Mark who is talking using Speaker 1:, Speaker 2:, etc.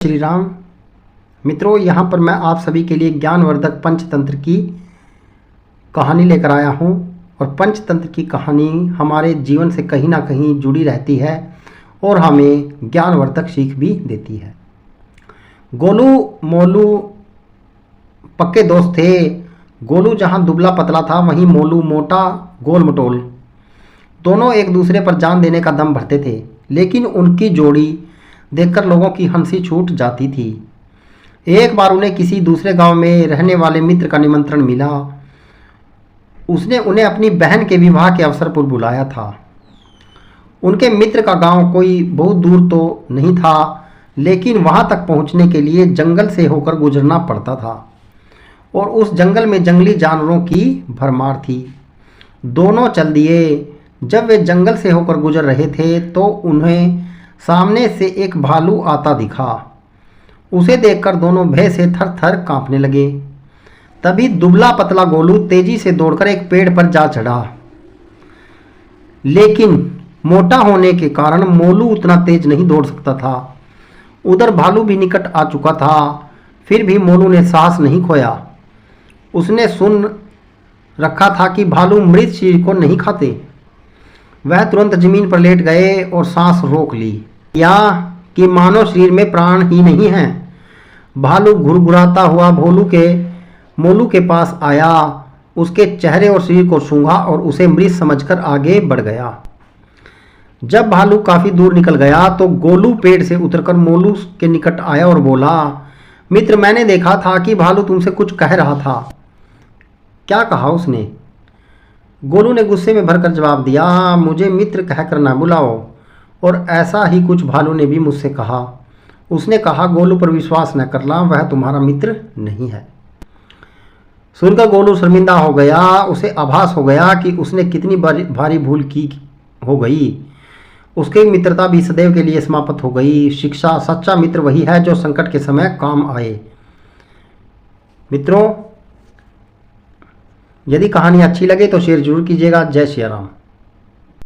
Speaker 1: श्री राम। मित्रों, यहाँ पर मैं आप सभी के लिए ज्ञानवर्धक पंचतंत्र की कहानी लेकर आया हूँ और पंचतंत्र की कहानी हमारे जीवन से कहीं ना कहीं जुड़ी रहती है और हमें ज्ञानवर्धक सीख भी देती है। गोलू मोलू पक्के दोस्त थे। गोलू जहाँ दुबला पतला था वहीं मोलू मोटा गोल मटोल। दोनों एक दूसरे पर जान देने का दम भरते थे, लेकिन उनकी जोड़ी देखकर लोगों की हंसी छूट जाती थी। एक बार उन्हें किसी दूसरे गांव में रहने वाले मित्र का निमंत्रण मिला। उसने उन्हें अपनी बहन के विवाह के अवसर पर बुलाया था। उनके मित्र का गांव कोई बहुत दूर तो नहीं था, लेकिन वहां तक पहुंचने के लिए जंगल से होकर गुजरना पड़ता था और उस जंगल में जंगली जानवरों की भरमार थी। दोनों चल दिए। जब वे जंगल से होकर गुजर रहे थे तो उन्हें सामने से एक भालू आता दिखा। उसे देखकर दोनों भय से थर थर कांपने लगे। तभी दुबला पतला गोलू तेजी से दौड़कर एक पेड़ पर जा चढ़ा, लेकिन मोटा होने के कारण मोलू उतना तेज नहीं दौड़ सकता था। उधर भालू भी निकट आ चुका था, फिर भी मोलू ने साहस नहीं खोया। उसने सुन रखा था कि भालू मृत शरीर को नहीं खाते। वह तुरंत जमीन पर लेट गए और सांस रोक ली, या कि मानव शरीर में प्राण ही नहीं है। भालू घुरघुराता हुआ मोलू के पास आया, उसके चेहरे और शरीर को सूंघा और उसे मृत समझकर आगे बढ़ गया। जब भालू काफी दूर निकल गया तो गोलू पेड़ से उतरकर मोलू के निकट आया और बोला, मित्र, मैंने देखा था कि भालू तुमसे कुछ कह रहा था। क्या कहा उसने? गोलू ने गुस्से में भरकर जवाब दिया, मुझे मित्र कहकर ना बुलाओ। और ऐसा ही कुछ भालू ने भी मुझसे कहा। उसने कहा, गोलू पर विश्वास न करना, वह तुम्हारा मित्र नहीं है। सुनकर गोलू शर्मिंदा हो गया। उसे आभास हो गया कि उसने कितनी भारी भूल की हो गई। उसकी मित्रता भी सदैव के लिए समाप्त हो गई। शिक्षा, सच्चा मित्र वही है जो संकट के समय काम आए। मित्रों, यदि कहानी अच्छी लगे तो शेयर जरूर कीजिएगा। जय श्री राम।